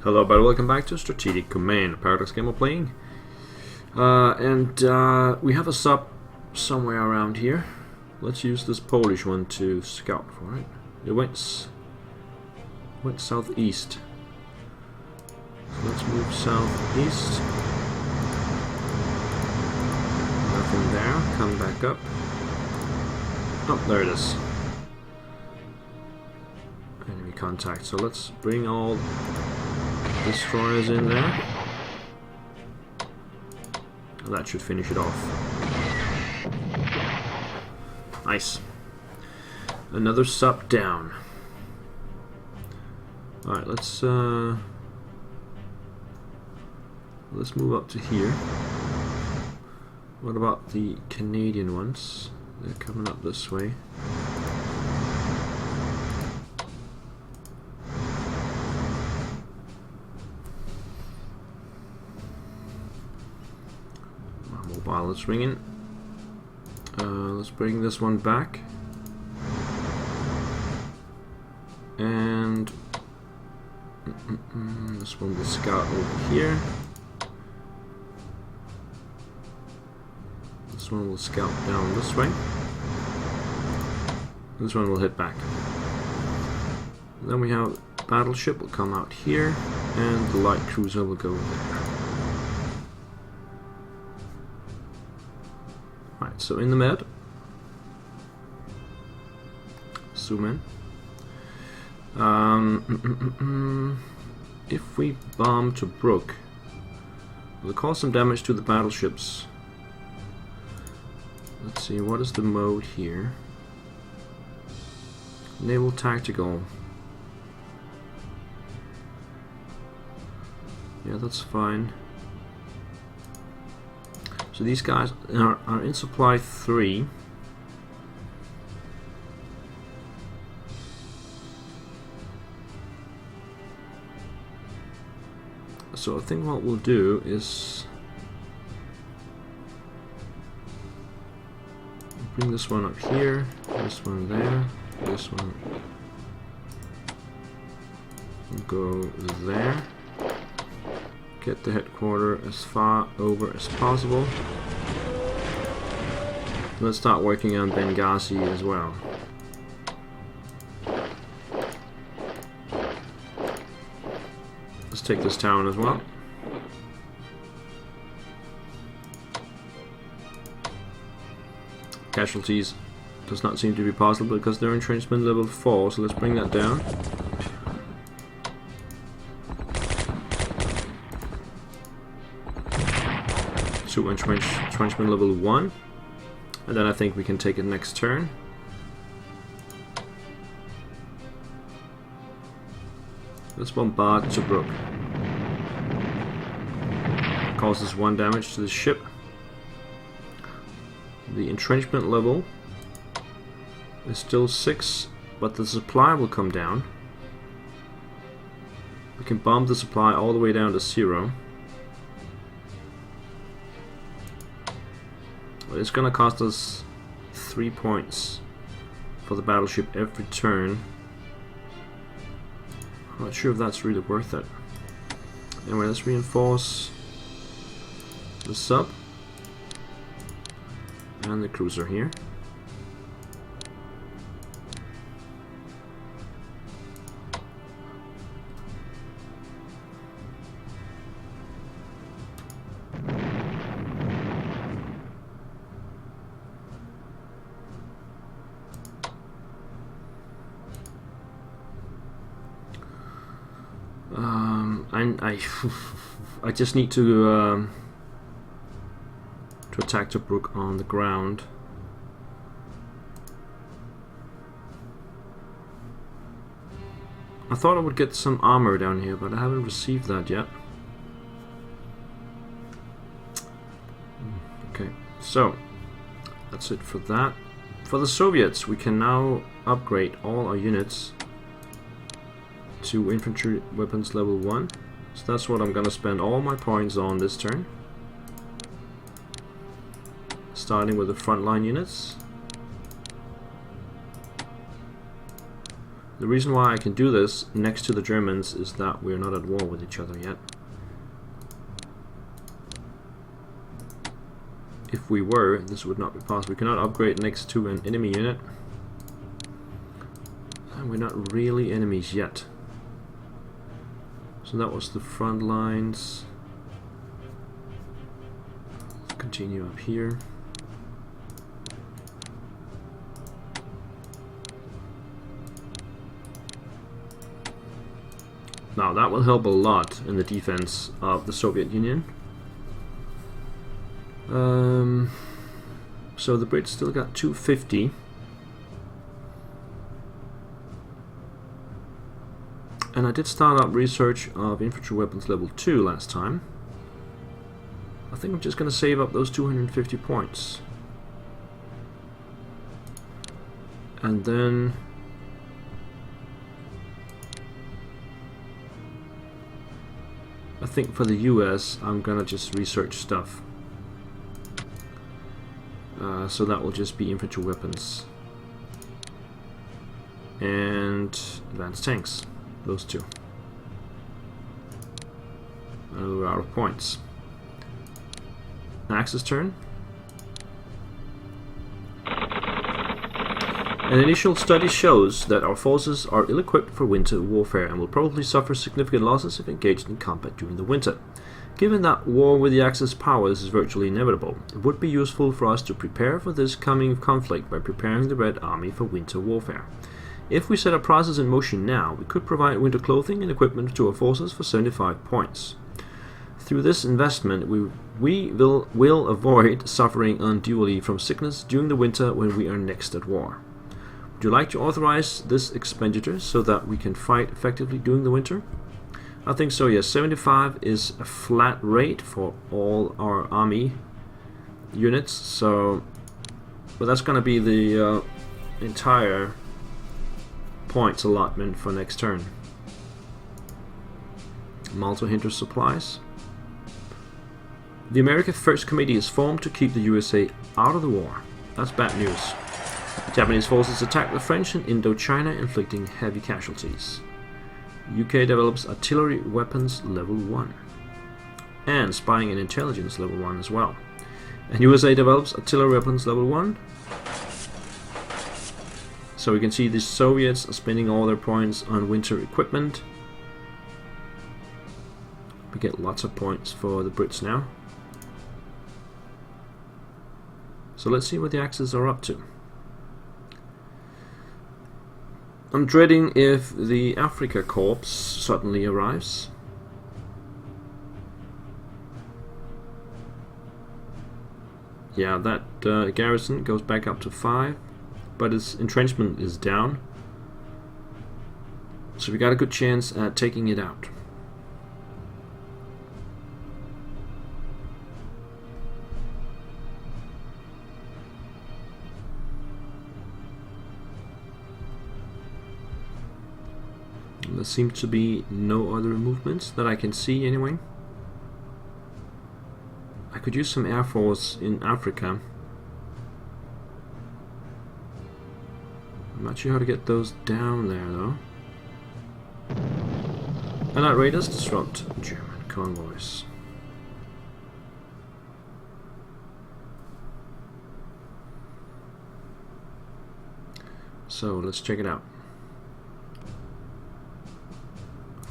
Hello, everybody. Welcome back to Strategic Command, a Paradox game we're playing. We have a sub somewhere around here. Let's use this Polish one to scout for it. It went southeast. So let's move southeast. Nothing there. Come back up. Oh, there it is. Enemy contact. So let's bring all destroyers in there. That should finish it off. Nice. Another sub down. Alright, let's move up to here. What about the Canadian ones? They're coming up this way. Mobile is ringing. Let's bring this one back. And this one will scout over here. This one will scout down this way. This one will hit back. And then we have battleship will come out here, and the light cruiser will go there. Right, so in the med. Zoom in. If we bomb Tobruk, will it cause some damage to the battleships? Let's see, what is the mode here? Naval Tactical. Yeah, that's fine. So these guys are in supply 3. So I think what we'll do is bring this one up here, this one there, this one will go there. Get the headquarters as far over as possible. Let's start working on Benghazi as well. Let's take this town as well. Casualties does not seem to be possible because they're entrenchment level 4, so let's bring that down. To entrenchment level 1, and then I think we can take it next turn. Let's bombard Tobruk. Causes 1 damage to the ship. The entrenchment level is still 6, but the supply will come down. We can bomb the supply all the way down to 0. It's gonna cost us 3 points for the battleship every turn. I'm not sure if that's really worth it. Anyway, let's reinforce the sub and the cruiser here. I just need to attack Tobruk on the ground. I thought I would get some armor down here, but I haven't received that yet. Okay, so that's it for that. For the Soviets, we can now upgrade all our units to infantry weapons level 1. So that's what I'm gonna spend all my points on this turn. Starting with the frontline units. The reason why I can do this next to the Germans is that we're not at war with each other yet. If we were, this would not be possible. We cannot upgrade next to an enemy unit. And we're not really enemies yet. So that was the front lines. Let's continue up here. Now that will help a lot in the defense of the Soviet Union. So the Brits still got 250. And I did start up research of infantry weapons level 2 last time. I think I'm just going to save up those 250 points. And then I think for the US I'm gonna just research stuff. So that will just be infantry weapons and advanced tanks, those two. And we're out of points. Axis turn. An initial study shows that our forces are ill-equipped for winter warfare and will probably suffer significant losses if engaged in combat during the winter. Given that war with the Axis powers is virtually inevitable, it would be useful for us to prepare for this coming conflict by preparing the Red Army for winter warfare. If we set a process in motion now, we could provide winter clothing and equipment to our forces for 75 points. Through this investment, we will avoid suffering unduly from sickness during the winter when we are next at war. Would you like to authorize this expenditure so that we can fight effectively during the winter? I think so, yes. 75 is a flat rate for all our army units, so but that's going to be the entire points allotment for next turn. Malta hinders supplies. The American First Committee is formed to keep the USA out of the war. That's bad news. Japanese forces attack the French in Indochina, inflicting heavy casualties. UK develops artillery weapons level 1 and spying and intelligence level 1 as well. And USA develops artillery weapons level 1. So we can see the Soviets are spending all their points on winter equipment. We get lots of points for the Brits now. So let's see what the Axis are up to. I'm dreading if the Africa Corps suddenly arrives. Yeah, that garrison goes back up to 5, but its entrenchment is down. So we got a good chance at taking it out. There seems to be no other movements that I can see anyway. I could use some air force in Africa. I'm not sure how to get those down there though. Allied raiders disrupt German convoys. So let's check it out.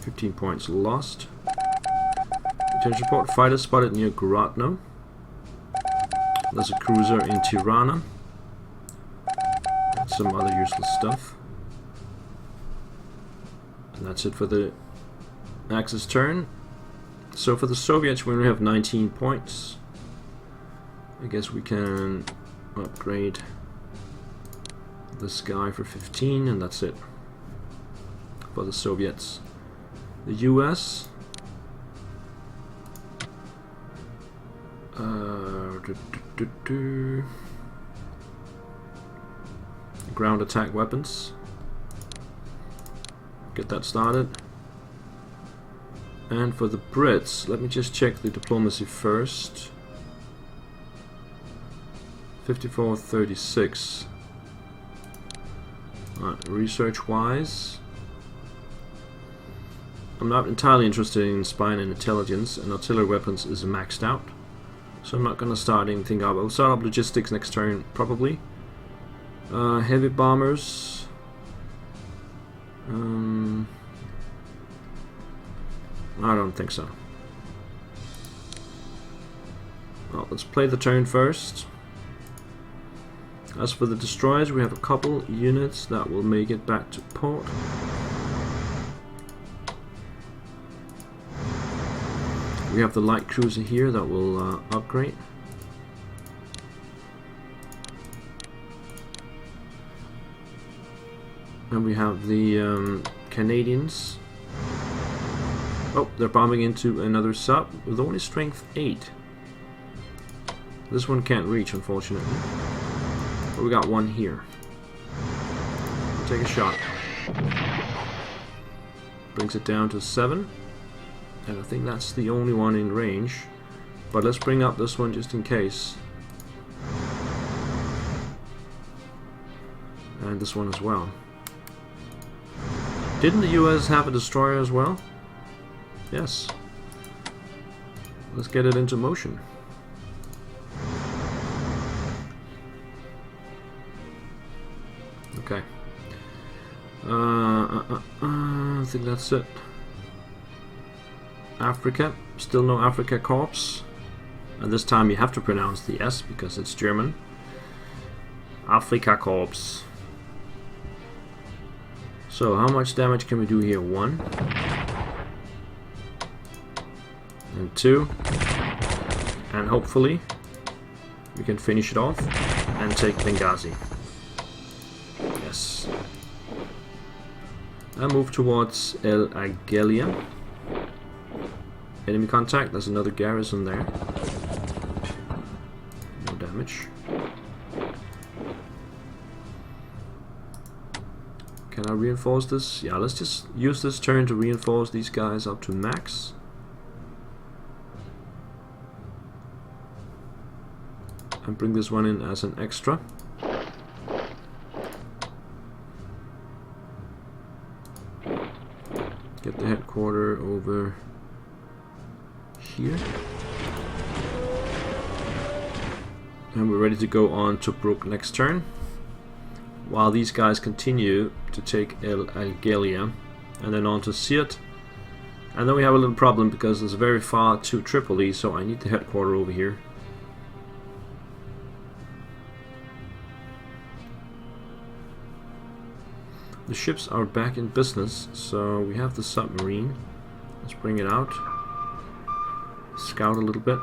15 points lost. Intelligence report: fighter spotted near Grodno. There's a cruiser in Tirana. And some other useless stuff. And that's it for the Axis turn. So for the Soviets we only have 19 points. I guess we can upgrade this guy for 15 and that's it for the Soviets. The US ground attack weapons. Get that started. And for the Brits, let me just check the diplomacy first. 54-36. Research-wise, I'm not entirely interested in spine and intelligence, and artillery weapons is maxed out. So I'm not going to start anything up. I'll start up logistics next turn, probably. Heavy bombers. I don't think so. Well, let's play the turn first. As for the destroyers, we have a couple units that will make it back to port. We have the light cruiser here that will upgrade. And we have the Canadians. Oh, they're bombing into another sub with only strength 8. This one can't reach, unfortunately. But we got one here. We'll take a shot. Brings it down to 7. And I think that's the only one in range. But let's bring up this one just in case. And this one as well. Didn't the US have a destroyer as well? Yes. Let's get it into motion. Okay. I think that's it. Africa, still no Africa Corps. And this time you have to pronounce the S because it's German. Afrika Corps. So how much damage can we do here? 1. And 2. And hopefully we can finish it off and take Benghazi. Yes. I move towards El Agelia. Enemy contact, there's another garrison there. No damage. Can I reinforce this? Yeah, let's just use this turn to reinforce these guys up to max. And bring this one in as an extra. Get the headquarters over here. And we're ready to go on to Tobruk next turn. While these guys continue to take El Agelia and then on to Sirte. And then we have a little problem because it's very far to Tripoli, so I need the headquarters over here. The ships are back in business, so we have the submarine. Let's bring it out. Scout a little bit.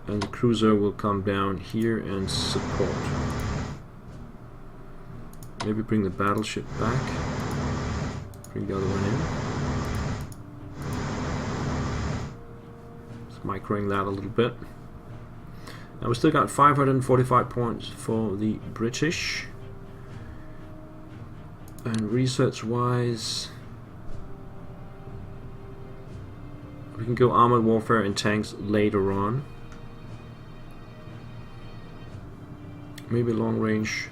And the cruiser will come down here and support. Maybe bring the battleship back. Bring the other one in. Just microing that a little bit. Now we still got 545 points for the British. And research wise, we can go armored warfare and tanks later on. Maybe long range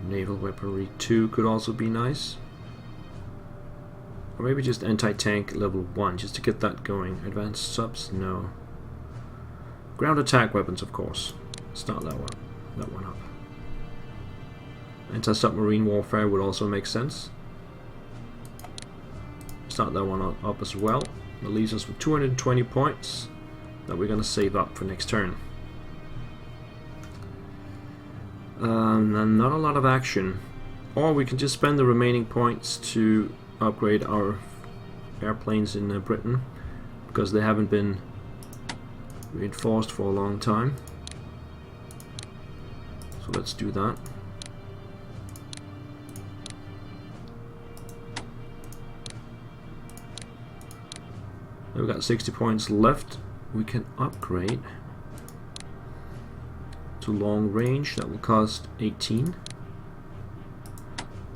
naval weaponry 2 could also be nice. Or maybe just anti-tank level 1 just to get that going. Advanced subs? No. Ground attack weapons, of course. Start that one up. Anti-submarine warfare would also make sense. Start that one up as well. That leaves us with 220 points that we're going to save up for next turn. And not a lot of action. Or we can just spend the remaining points to upgrade our airplanes in Britain, because they haven't been reinforced for a long time. So let's do that. We've got 60 points left. We can upgrade to long range. That will cost 18.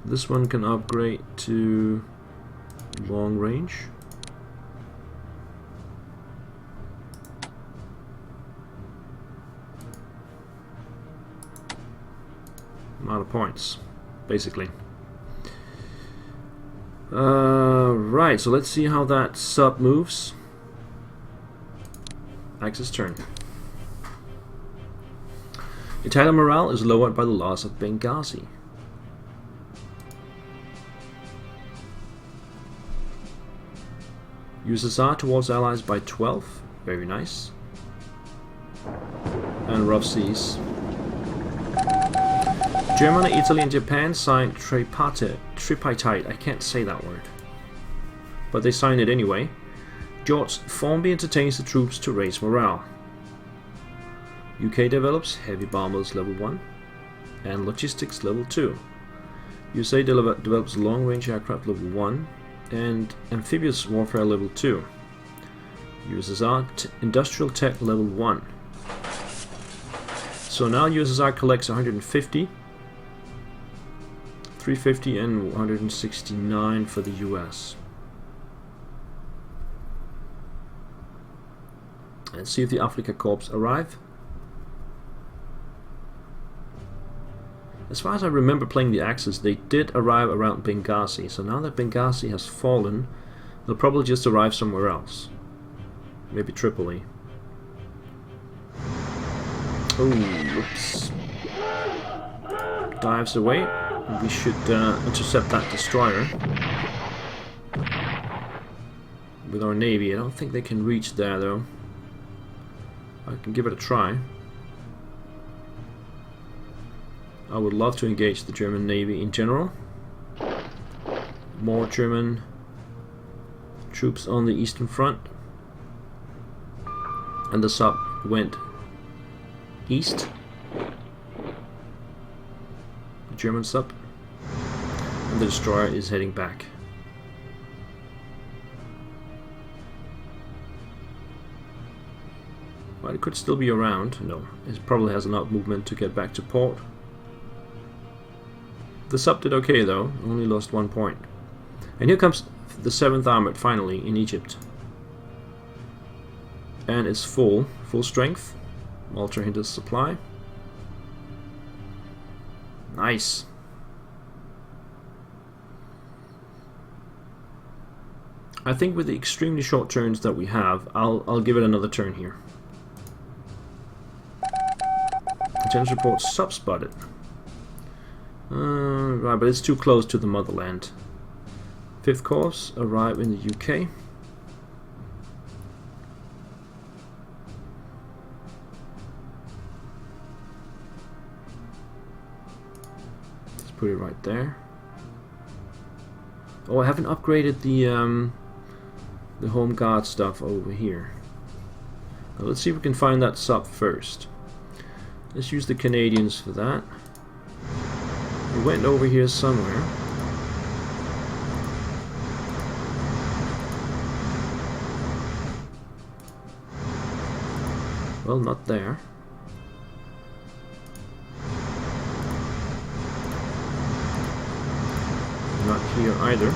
This one can upgrade to long range. amount of points, basically. Right, so let's see how that sub moves. Axis turn. Italian morale is lowered by the loss of Benghazi. USSR towards allies by 12. Very nice. And rough seas. Germany, Italy, and Japan signed tripartite. I can't say that word. But they signed it anyway. George Formby entertains the troops to raise morale. UK develops heavy bombers level 1 and logistics level 2. USA develops long-range aircraft level 1 and amphibious warfare level 2. USSR industrial tech level 1. So now USSR collects 150, 350 and 169 for the US. And see if the Afrika Corps arrive. As far as I remember playing the Axis, they did arrive around Benghazi. So now that Benghazi has fallen, they'll probably just arrive somewhere else. Maybe Tripoli. Oh, whoops. Dives away. We should intercept that destroyer with our navy. I don't think they can reach there though. I can give it a try. I would love to engage the German Navy in general. More German troops on the Eastern Front. And the sub went east. The German sub. And the destroyer is heading back. Well, it could still be around. No, it probably has enough movement to get back to port. The sub did okay though, only lost 1 point. And here comes the 7th Armored finally in Egypt. And it's full strength. Ultra hinders supply. Nice. I think with the extremely short turns that we have, I'll give it another turn here. Intelligence report sub spotted. Right, but it's too close to the motherland. 5th Corps arrive in the UK. Let's put it right there. Oh, I haven't upgraded the home guard stuff over here. Now, let's see if we can find that sub first. Let's use the Canadians for that. We went over here somewhere. Well, not there. Not here either.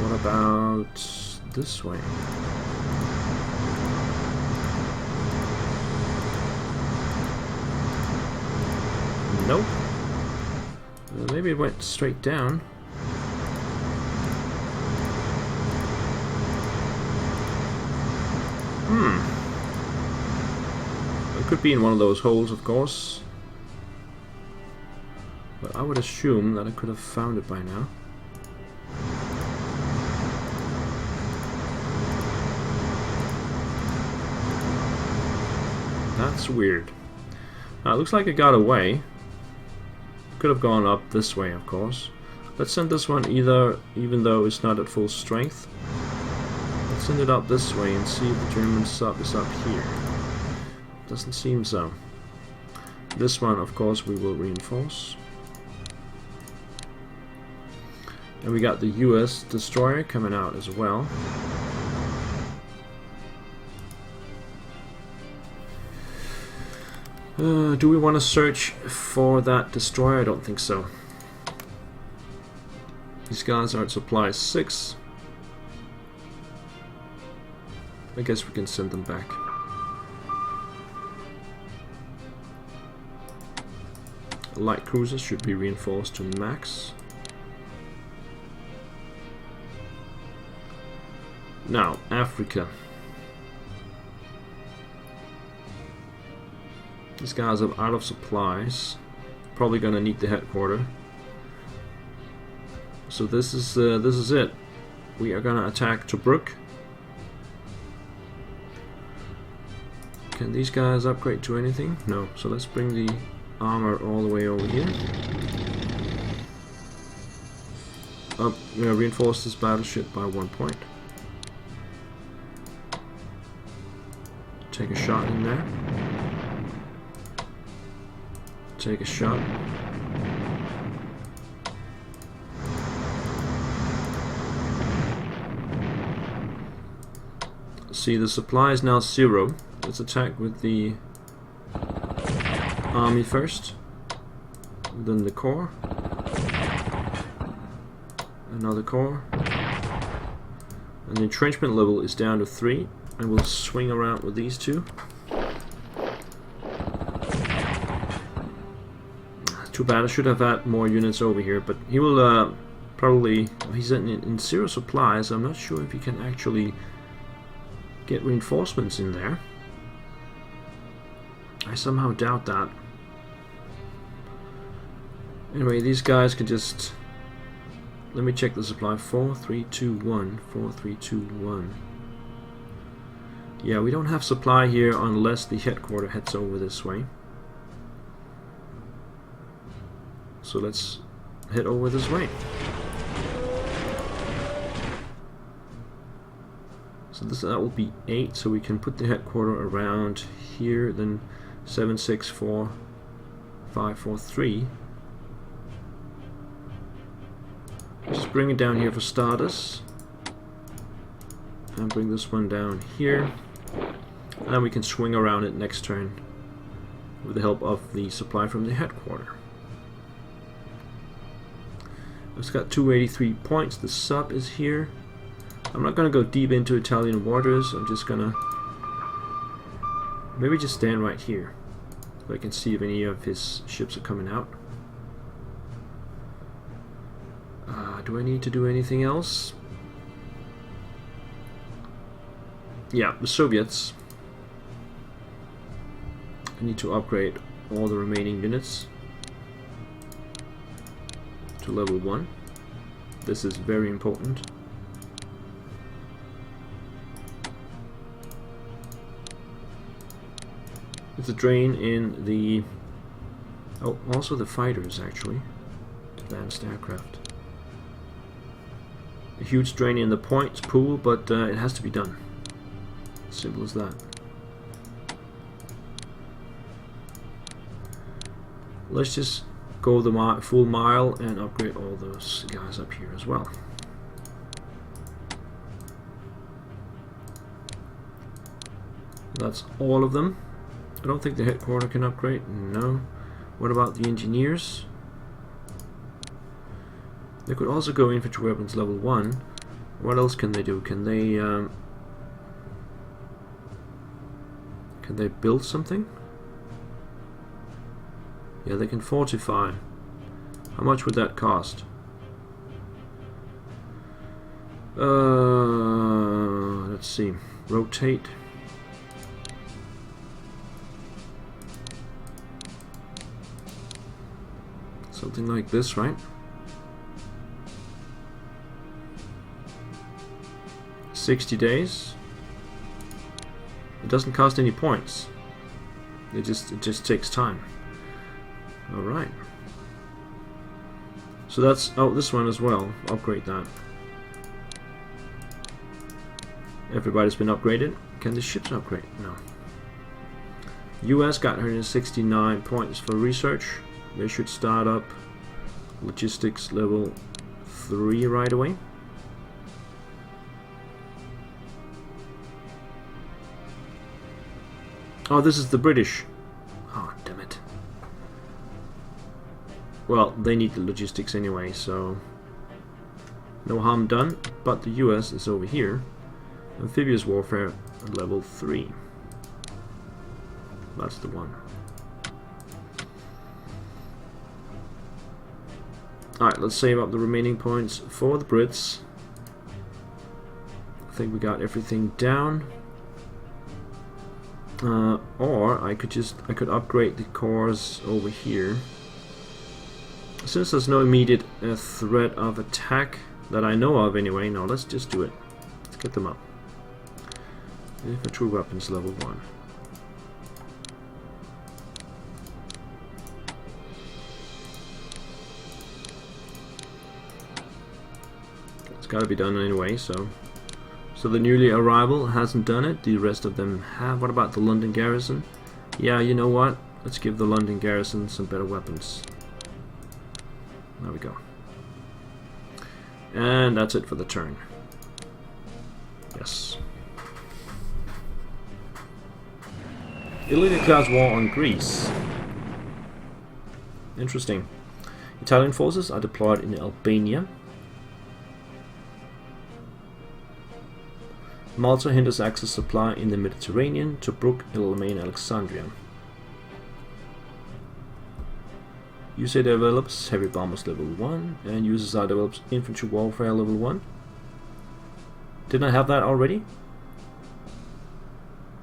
What about this way? Nope. Maybe it went straight down. It could be in one of those holes, of course. But I would assume that I could have found it by now. That's weird. It looks like it got away. Could have gone up this way, of course. Let's send this one even though it's not at full strength. Let's send it up this way and see if the German sub is up here. Doesn't seem so. This one, of course, we will reinforce. And we got the US destroyer coming out as well. Do we want to search for that destroyer? I don't think so. These guys are at supply 6. I guess we can send them back. light cruisers should be reinforced to max. Now, Africa. These guys are out of supplies. Probably gonna need the headquarters. So this is it. We are gonna attack Tobruk. Can these guys upgrade to anything? No. So let's bring the armor all the way over here. We're gonna reinforce this battleship by 1 point. Take a shot in there. Take a shot. See, the supply is now 0. Let's attack with the army first, then the corps, another corps, and the entrenchment level is down to 3, and we'll swing around with these two. Too bad, I should have had more units over here, but he will probably, he's in 0 supplies. I'm not sure if he can actually get reinforcements in there. I somehow doubt that. Anyway, these guys can just... Let me check the supply. 4, 3, 2, 1. 4, 3, 2, 1. Yeah, we don't have supply here unless the headquarters heads over this way. So let's head over this way. So that will be 8, so we can put the headquarters around here, then 7, 6, 4, 5, 4, 3. Just bring it down here for starters. And bring this one down here. And then we can swing around it next turn with the help of the supply from the headquarters. It's got 283 points. The sub is here. I'm not going to go deep into Italian waters. I'm just going to maybe just stand right here so I can see if any of his ships are coming out. Do I need to do anything else? Yeah, the Soviets. I need to upgrade all the remaining units to level 1. This is very important. It's a drain in the... Oh, also the fighters, actually. Advanced aircraft. A huge drain in the points pool, but it has to be done. Simple as that. Let's just go the full mile and upgrade all those guys up here as well. That's all of them. I don't think the headquarters can upgrade. No. What about the engineers? They could also go infantry weapons level 1. What else can they do? Can they build something? Yeah, they can fortify. How much would that cost? Let's see. Rotate. Something like this, right? 60 days. It doesn't cost any points. It just takes time. All right. So that's this one as well. Upgrade that. Everybody's been upgraded. Can the ships upgrade? No. US got 169 points for research. They should start up logistics level 3 right away. Oh, this is the British. Oh, damn it. Well, they need the logistics anyway, so no harm done. But the US is over here. Amphibious warfare level 3. That's the one. Alright, let's save up the remaining points for the Brits. I think we got everything down. Or I could upgrade the cores over here. Since there's no immediate threat of attack that I know of anyway, no, let's just do it. Let's get them up. Infantry weapons level 1. It's got to be done anyway, so the newly arrival hasn't done it. The rest of them have. What about the London garrison? Yeah, you know what? Let's give the London garrison some better weapons. There we go. And that's it for the turn. Yes. Italy declares war on Greece. Interesting. Italian forces are deployed in Albania. Malta hinders access supply in the Mediterranean. Tobruk, Ilimen, Alexandria. USA develops heavy bombers level 1, and USSR develops infantry warfare level 1. Didn't I have that already?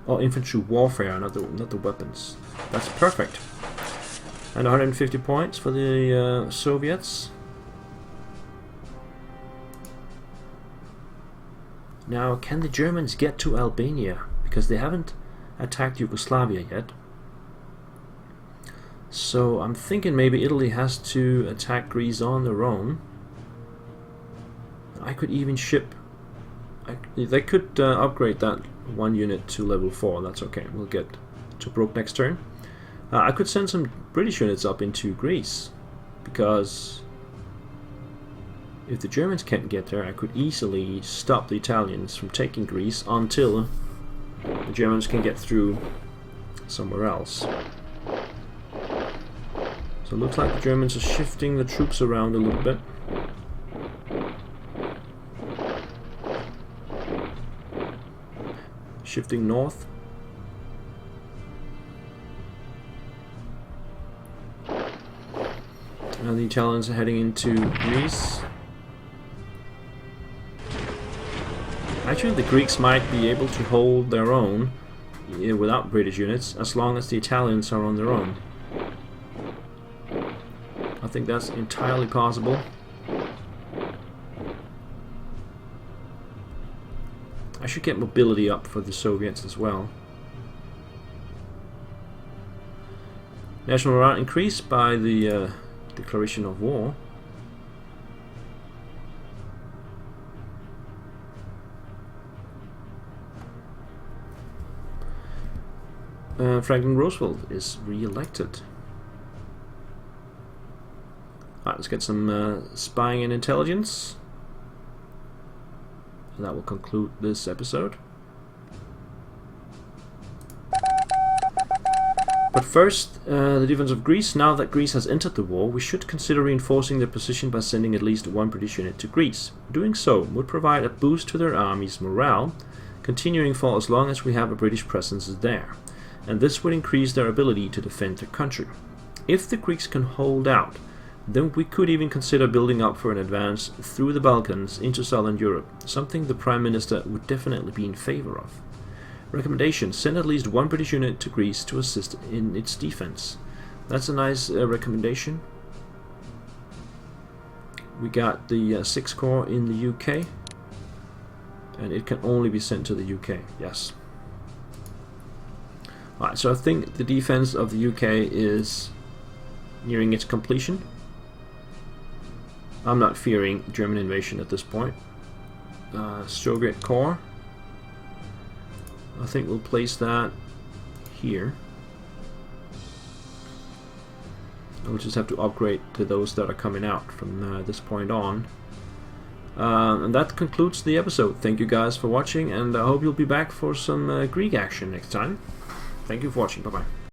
Oh, infantry warfare, not the weapons. That's perfect. And 150 points for the Soviets. Now, can the Germans get to Albania? Because they haven't attacked Yugoslavia yet. So I'm thinking maybe Italy has to attack Greece on their own. I could even ship... they could upgrade that one unit to level 4. That's okay. We'll get Tobruk next turn. I could send some British units up into Greece. Because... if the Germans can't get there, I could easily stop the Italians from taking Greece until the Germans can get through somewhere else. So it looks like the Germans are shifting the troops around a little bit. Shifting north. Now the Italians are heading into Greece. Actually, the Greeks might be able to hold their own without British units, as long as the Italians are on their own. I think that's entirely possible. I should get mobility up for the Soviets as well. National morale increased by the declaration of war. Franklin Roosevelt is re-elected. Alright, let's get some spying and intelligence. And that will conclude this episode. But first, the defense of Greece. Now that Greece has entered the war, we should consider reinforcing their position by sending at least one British unit to Greece. Doing so would provide a boost to their army's morale, continuing for as long as we have a British presence there. And this would increase their ability to defend their country. If the Greeks can hold out, then we could even consider building up for an advance through the Balkans into southern Europe, something the Prime Minister would definitely be in favor of. Recommendation: send at least one British unit to Greece to assist in its defense. That's a nice recommendation. We got the 6th Corps in the UK, and it can only be sent to the UK, yes. Alright, so I think the defense of the UK is nearing its completion. I'm not fearing German invasion at this point. Soviet Corps. I think we'll place that here. We'll just have to upgrade to those that are coming out from this point on. And that concludes the episode. Thank you guys for watching, and I hope you'll be back for some Greek action next time. Thank you for watching. Bye-bye.